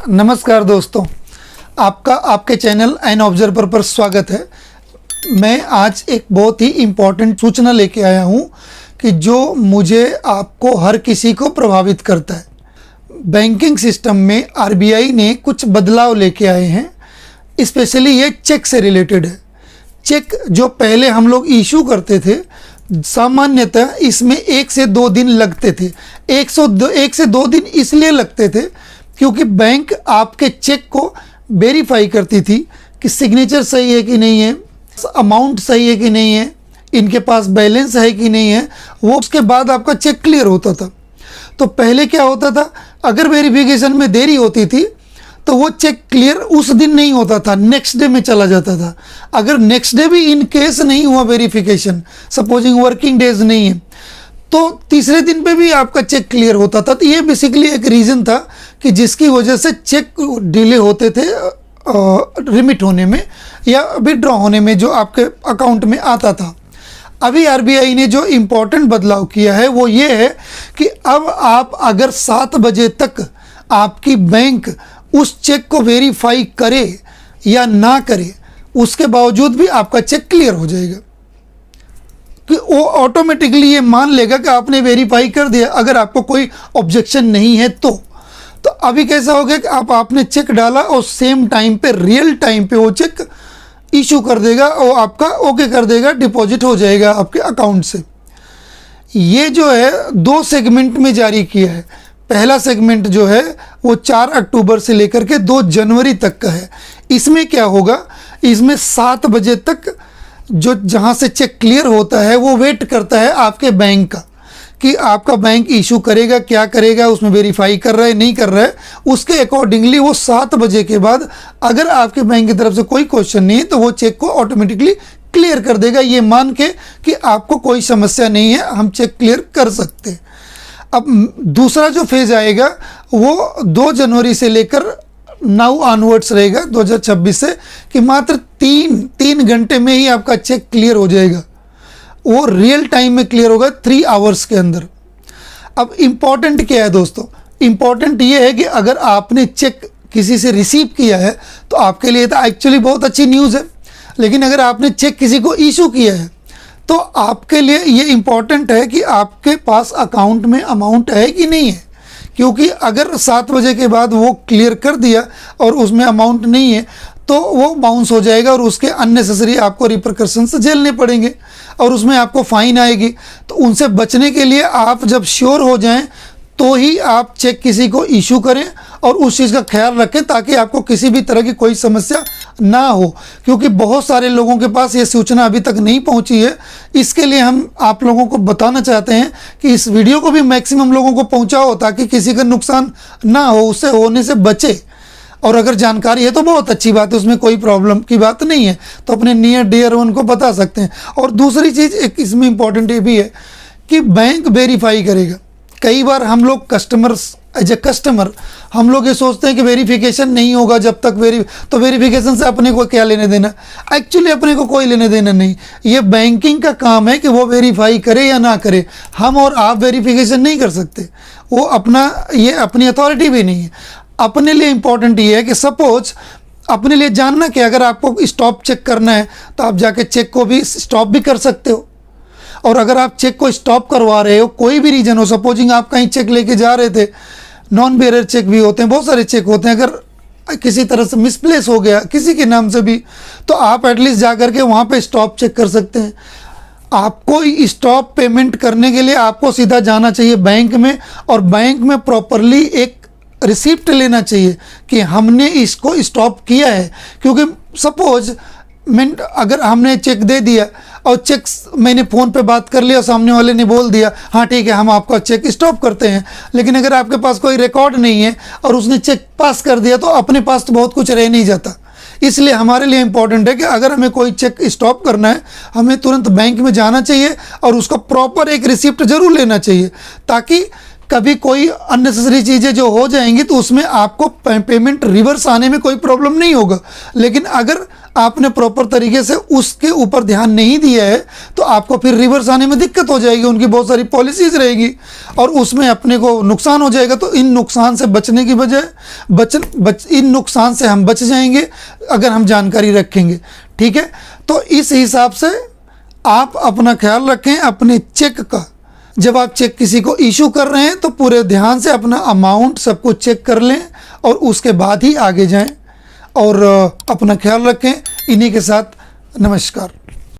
नमस्कार दोस्तों, आपका आपके चैनल एन ऑब्जर्वर पर स्वागत है। मैं आज एक बहुत ही इम्पोर्टेंट सूचना लेके आया हूँ कि जो मुझे आपको हर किसी को प्रभावित करता है। बैंकिंग सिस्टम में आरबीआई ने कुछ बदलाव लेके आए हैं, स्पेशली ये चेक से रिलेटेड है। चेक जो पहले हम लोग इशू करते थे, सामान्यतः इसमें 1 से 2 दिन लगते थे। 1 से 2 दिन इसलिए लगते थे क्योंकि बैंक आपके चेक को वेरीफाई करती थी कि सिग्नेचर सही है कि नहीं है, अमाउंट सही है कि नहीं है, इनके पास बैलेंस है कि नहीं है, वो उसके बाद आपका चेक क्लियर होता था। तो पहले क्या होता था, अगर वेरिफिकेशन में देरी होती थी तो वो चेक क्लियर उस दिन नहीं होता था, नेक्स्ट डे में चला जाता था। अगर नेक्स्ट डे भी इन केस नहीं हुआ वेरिफिकेशन, सपोजिंग वर्किंग डेज नहीं है, तो तीसरे दिन पे भी आपका चेक क्लियर होता था। तो ये बेसिकली एक रीज़न था कि जिसकी वजह से चेक डिले होते थे रिमिट होने में या विड्रॉ होने में, जो आपके अकाउंट में आता था। अभी आरबीआई ने जो इम्पोर्टेंट बदलाव किया है वो ये है कि अब आप अगर 7 बजे तक आपकी बैंक उस चेक को वेरीफाई करे या ना करे, उसके बावजूद भी आपका चेक क्लियर हो जाएगा, कि वो ऑटोमेटिकली ये मान लेगा कि आपने वेरीफाई कर दिया, अगर आपको कोई ऑब्जेक्शन नहीं है तो अभी कैसा हो गया कि आपने चेक डाला और सेम टाइम पे, रियल टाइम पे वो चेक इशू कर देगा और आपका ओके कर देगा, डिपॉजिट हो जाएगा आपके अकाउंट से। ये जो है 2 सेगमेंट में जारी किया है। पहला सेगमेंट जो है वो 4 अक्टूबर से लेकर के 2 जनवरी तक का है। इसमें क्या होगा, इसमें 7 बजे तक जो जहाँ से चेक क्लियर होता है वो वेट करता है आपके बैंक का, कि आपका बैंक इशू करेगा, क्या करेगा, उसमें वेरीफाई कर रहा है नहीं कर रहा है। उसके अकॉर्डिंगली वो 7 बजे के बाद अगर आपके बैंक की तरफ से कोई क्वेश्चन नहीं है तो वो चेक को ऑटोमेटिकली क्लियर कर देगा, ये मान के कि आपको कोई समस्या नहीं है, हम चेक क्लियर कर सकते हैं। अब दूसरा जो फेज आएगा वो 2 जनवरी से लेकर नाउ ऑनवर्ड्स रहेगा 2026 से, कि मात्र 3 घंटे में ही आपका चेक क्लियर हो जाएगा। वो रियल टाइम में क्लियर होगा 3 आवर्स के अंदर। अब इम्पॉर्टेंट क्या है दोस्तों, इम्पॉर्टेंट ये है कि अगर आपने चेक किसी से रिसीव किया है तो आपके लिए तो एक्चुअली बहुत अच्छी न्यूज़ है, लेकिन अगर आपने चेक किसी को इशू किया है तो आपके लिए ये इम्पॉर्टेंट है कि आपके पास अकाउंट में अमाउंट है कि नहीं है। क्योंकि अगर 7 बजे के बाद वो क्लियर कर दिया और उसमें अमाउंट नहीं है तो वो बाउंस हो जाएगा और उसके अननेसेसरी आपको रिपरकशंस झेलने पड़ेंगे और उसमें आपको फ़ाइन आएगी। तो उनसे बचने के लिए आप जब श्योर हो जाएं तो ही आप चेक किसी को इशू करें और उस चीज़ का ख्याल रखें ताकि आपको किसी भी तरह की कोई समस्या ना हो। क्योंकि बहुत सारे लोगों के पास ये सूचना अभी तक नहीं पहुंची है, इसके लिए हम आप लोगों को बताना चाहते हैं कि इस वीडियो को भी मैक्सिमम लोगों को पहुंचाओ ताकि किसी का नुकसान ना हो, उससे होने से बचे। और अगर जानकारी है तो बहुत अच्छी बात है, उसमें कोई प्रॉब्लम की बात नहीं है, तो अपने नियर डियर वन को बता सकते हैं। और दूसरी चीज़ एक इसमें इम्पॉर्टेंट ये भी है कि बैंक वेरीफाई करेगा। कई बार हम लोग एज ए कस्टमर हम लोग ये सोचते हैं कि वेरिफिकेशन नहीं होगा जब तक वेरिफिकेशन से अपने को क्या लेने देना। एक्चुअली अपने को कोई लेने देना नहीं, ये बैंकिंग का काम है कि वो वेरीफाई करे या ना करे। हम और आप वेरिफिकेशन नहीं कर सकते, वो ये अपनी अथॉरिटी भी नहीं है। अपने लिए इम्पॉर्टेंट ये है कि सपोज अपने लिए जानना कि अगर आपको स्टॉप चेक करना है तो आप जाके चेक को भी स्टॉप भी कर सकते हो। और अगर आप चेक को स्टॉप करवा रहे हो, कोई भी रीज़न हो, सपोजिंग आप कहीं चेक लेके जा रहे थे, नॉन बेरर चेक भी होते हैं, बहुत सारे चेक होते हैं, अगर किसी तरह से मिसप्लेस हो गया किसी के नाम से भी तो आप एटलीस्ट जा करके वहाँ पे स्टॉप चेक कर सकते हैं। आपको स्टॉप पेमेंट करने के लिए आपको सीधा जाना चाहिए बैंक में और बैंक में प्रॉपरली एक रिसिप्ट लेना चाहिए कि हमने इसको स्टॉप किया है। क्योंकि सपोज अगर हमने चेक दे दिया और चेक मैंने फ़ोन पे बात कर लिया और सामने वाले ने बोल दिया हाँ ठीक है हम आपका चेक स्टॉप करते हैं, लेकिन अगर आपके पास कोई रिकॉर्ड नहीं है और उसने चेक पास कर दिया तो अपने पास तो बहुत कुछ रह नहीं जाता। इसलिए हमारे लिए इम्पॉर्टेंट है कि अगर हमें कोई चेक स्टॉप करना है हमें तुरंत बैंक में जाना चाहिए और उसका प्रॉपर एक रिसिप्ट ज़रूर लेना चाहिए, ताकि कभी कोई अननेसेसरी चीज़ें जो हो जाएंगी तो उसमें आपको पेमेंट रिवर्स आने में कोई प्रॉब्लम नहीं होगा। लेकिन अगर आपने प्रॉपर तरीके से उसके ऊपर ध्यान नहीं दिया है तो आपको फिर रिवर्स आने में दिक्कत हो जाएगी। उनकी बहुत सारी पॉलिसीज़ रहेगी और उसमें अपने को नुकसान हो जाएगा। तो इन नुकसान से बचने की बजाय इन नुकसान से हम बच जाएंगे अगर हम जानकारी रखेंगे। ठीक है, तो इस हिसाब से आप अपना ख्याल रखें अपने चेक का। जब आप चेक किसी को इशू कर रहे हैं तो पूरे ध्यान से अपना अमाउंट सब कुछ चेक कर लें और उसके बाद ही आगे जाएं और अपना ख्याल रखें। इन्हीं के साथ नमस्कार।